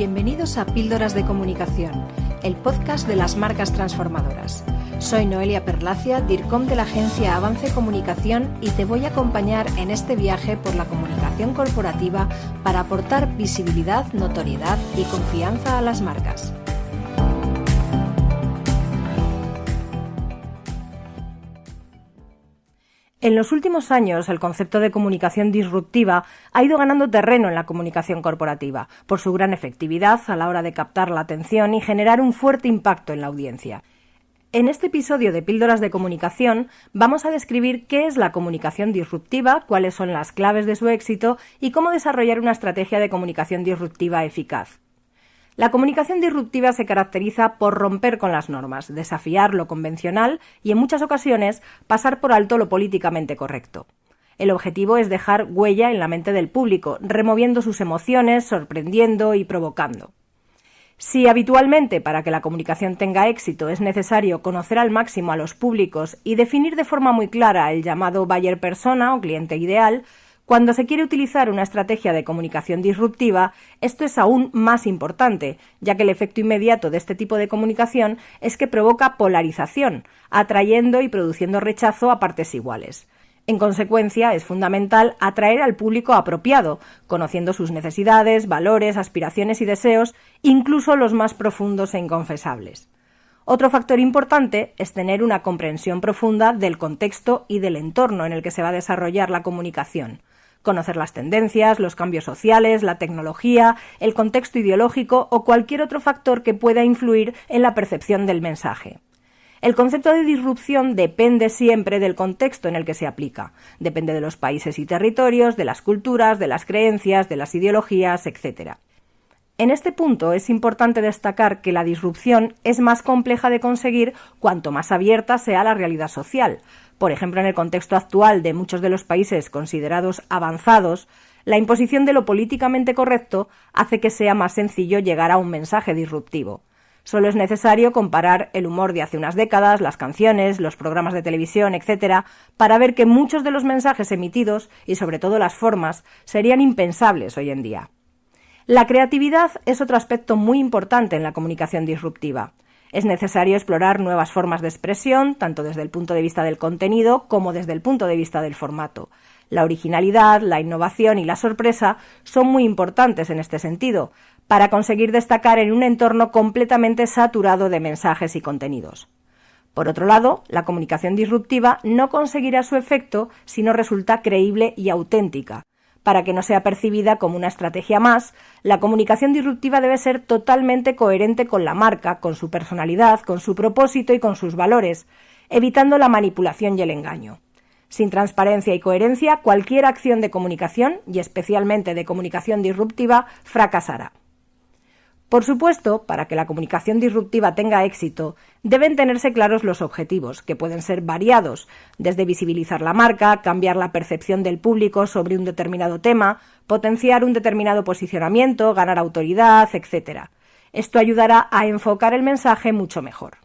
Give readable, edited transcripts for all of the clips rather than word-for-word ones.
Bienvenidos a Píldoras de Comunicación, el podcast de las marcas transformadoras. Soy Noelia Perlacia, DIRCOM de la agencia Avance Comunicación, y te voy a acompañar en este viaje por la comunicación corporativa para aportar visibilidad, notoriedad y confianza a las marcas. En los últimos años, el concepto de comunicación disruptiva ha ido ganando terreno en la comunicación corporativa, por su gran efectividad a la hora de captar la atención y generar un fuerte impacto en la audiencia. En este episodio de Píldoras de Comunicación vamos a describir qué es la comunicación disruptiva, cuáles son las claves de su éxito y cómo desarrollar una estrategia de comunicación disruptiva eficaz. La comunicación disruptiva se caracteriza por romper con las normas, desafiar lo convencional y, en muchas ocasiones, pasar por alto lo políticamente correcto. El objetivo es dejar huella en la mente del público, removiendo sus emociones, sorprendiendo y provocando. Si habitualmente para que la comunicación tenga éxito es necesario conocer al máximo a los públicos y definir de forma muy clara el llamado buyer persona o cliente ideal, cuando se quiere utilizar una estrategia de comunicación disruptiva, esto es aún más importante, ya que el efecto inmediato de este tipo de comunicación es que provoca polarización, atrayendo y produciendo rechazo a partes iguales. En consecuencia, es fundamental atraer al público apropiado, conociendo sus necesidades, valores, aspiraciones y deseos, incluso los más profundos e inconfesables. Otro factor importante es tener una comprensión profunda del contexto y del entorno en el que se va a desarrollar la comunicación. Conocer las tendencias, los cambios sociales, la tecnología, el contexto ideológico o cualquier otro factor que pueda influir en la percepción del mensaje. El concepto de disrupción depende siempre del contexto en el que se aplica. Depende de los países y territorios, de las culturas, de las creencias, de las ideologías, etc. En este punto es importante destacar que la disrupción es más compleja de conseguir cuanto más abierta sea la realidad social. Por ejemplo, en el contexto actual de muchos de los países considerados avanzados, la imposición de lo políticamente correcto hace que sea más sencillo llegar a un mensaje disruptivo. Solo es necesario comparar el humor de hace unas décadas, las canciones, los programas de televisión, etc., para ver que muchos de los mensajes emitidos, y sobre todo las formas, serían impensables hoy en día. La creatividad es otro aspecto muy importante en la comunicación disruptiva. Es necesario explorar nuevas formas de expresión, tanto desde el punto de vista del contenido como desde el punto de vista del formato. La originalidad, la innovación y la sorpresa son muy importantes en este sentido, para conseguir destacar en un entorno completamente saturado de mensajes y contenidos. Por otro lado, la comunicación disruptiva no conseguirá su efecto si no resulta creíble y auténtica. Para que no sea percibida como una estrategia más, la comunicación disruptiva debe ser totalmente coherente con la marca, con su personalidad, con su propósito y con sus valores, evitando la manipulación y el engaño. Sin transparencia y coherencia, cualquier acción de comunicación, y especialmente de comunicación disruptiva, fracasará. Por supuesto, para que la comunicación disruptiva tenga éxito, deben tenerse claros los objetivos, que pueden ser variados, desde visibilizar la marca, cambiar la percepción del público sobre un determinado tema, potenciar un determinado posicionamiento, ganar autoridad, etc. Esto ayudará a enfocar el mensaje mucho mejor.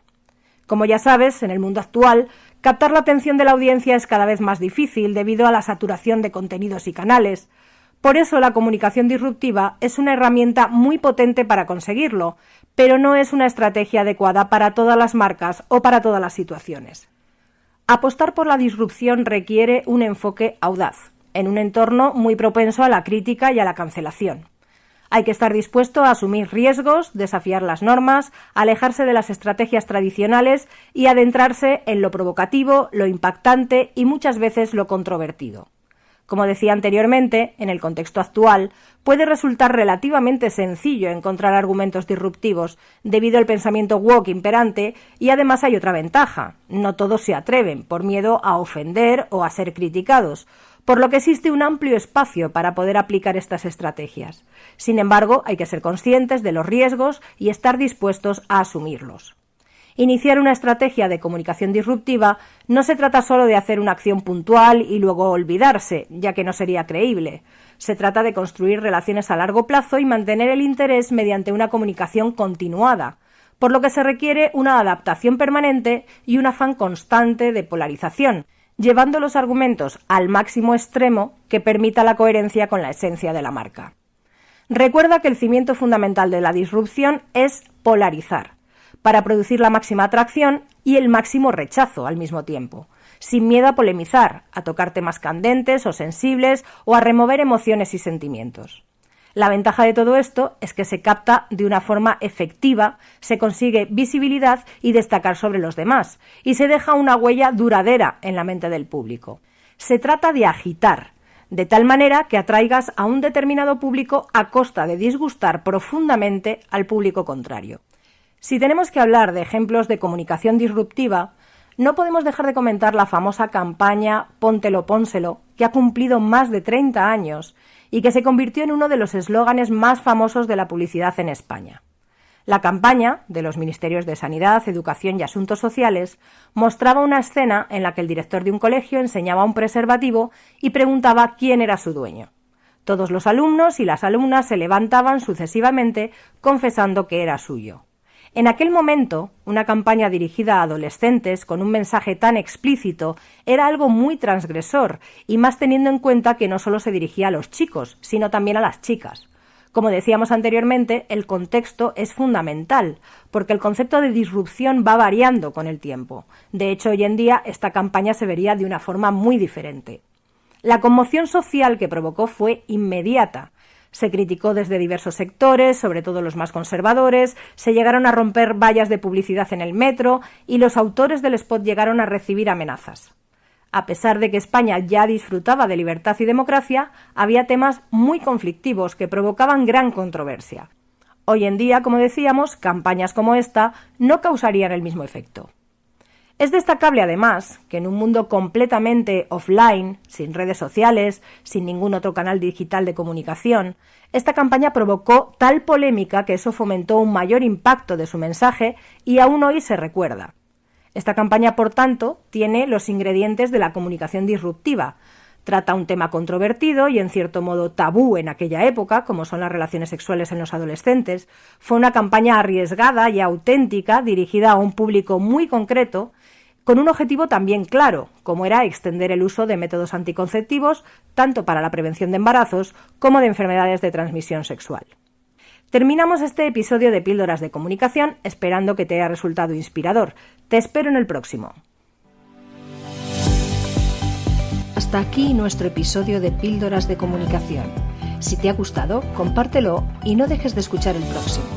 Como ya sabes, en el mundo actual, captar la atención de la audiencia es cada vez más difícil debido a la saturación de contenidos y canales. Por eso la comunicación disruptiva es una herramienta muy potente para conseguirlo, pero no es una estrategia adecuada para todas las marcas o para todas las situaciones. Apostar por la disrupción requiere un enfoque audaz, en un entorno muy propenso a la crítica y a la cancelación. Hay que estar dispuesto a asumir riesgos, desafiar las normas, alejarse de las estrategias tradicionales y adentrarse en lo provocativo, lo impactante y muchas veces lo controvertido. Como decía anteriormente, en el contexto actual, puede resultar relativamente sencillo encontrar argumentos disruptivos debido al pensamiento woke imperante, y además hay otra ventaja: no todos se atreven por miedo a ofender o a ser criticados, por lo que existe un amplio espacio para poder aplicar estas estrategias. Sin embargo, hay que ser conscientes de los riesgos y estar dispuestos a asumirlos. Iniciar una estrategia de comunicación disruptiva no se trata solo de hacer una acción puntual y luego olvidarse, ya que no sería creíble. Se trata de construir relaciones a largo plazo y mantener el interés mediante una comunicación continuada, por lo que se requiere una adaptación permanente y un afán constante de polarización, llevando los argumentos al máximo extremo que permita la coherencia con la esencia de la marca. Recuerda que el cimiento fundamental de la disrupción es polarizar, para producir la máxima atracción y el máximo rechazo al mismo tiempo, sin miedo a polemizar, a tocar temas candentes o sensibles o a remover emociones y sentimientos. La ventaja de todo esto es que se capta de una forma efectiva, se consigue visibilidad y destacar sobre los demás, y se deja una huella duradera en la mente del público. Se trata de agitar, de tal manera que atraigas a un determinado público a costa de disgustar profundamente al público contrario. Si tenemos que hablar de ejemplos de comunicación disruptiva, no podemos dejar de comentar la famosa campaña Póntelo, pónselo, que ha cumplido más de 30 años y que se convirtió en uno de los eslóganes más famosos de la publicidad en España. La campaña, de los Ministerios de Sanidad, Educación y Asuntos Sociales, mostraba una escena en la que el director de un colegio enseñaba un preservativo y preguntaba quién era su dueño. Todos los alumnos y las alumnas se levantaban sucesivamente confesando que era suyo. En aquel momento, una campaña dirigida a adolescentes con un mensaje tan explícito era algo muy transgresor, y más teniendo en cuenta que no solo se dirigía a los chicos, sino también a las chicas. Como decíamos anteriormente, el contexto es fundamental, porque el concepto de disrupción va variando con el tiempo. De hecho, hoy en día esta campaña se vería de una forma muy diferente. La conmoción social que provocó fue inmediata. Se criticó desde diversos sectores, sobre todo los más conservadores, se llegaron a romper vallas de publicidad en el metro y los autores del spot llegaron a recibir amenazas. A pesar de que España ya disfrutaba de libertad y democracia, había temas muy conflictivos que provocaban gran controversia. Hoy en día, como decíamos, campañas como esta no causarían el mismo efecto. Es destacable, además, que en un mundo completamente offline, sin redes sociales, sin ningún otro canal digital de comunicación, esta campaña provocó tal polémica que eso fomentó un mayor impacto de su mensaje y aún hoy se recuerda. Esta campaña, por tanto, tiene los ingredientes de la comunicación disruptiva. Trata un tema controvertido y en cierto modo tabú en aquella época, como son las relaciones sexuales en los adolescentes. Fue una campaña arriesgada y auténtica, dirigida a un público muy concreto, con un objetivo también claro, como era extender el uso de métodos anticonceptivos tanto para la prevención de embarazos como de enfermedades de transmisión sexual. Terminamos este episodio de Píldoras de Comunicación esperando que te haya resultado inspirador. Te espero en el próximo. Hasta aquí nuestro episodio de Píldoras de Comunicación. Si te ha gustado, compártelo y no dejes de escuchar el próximo.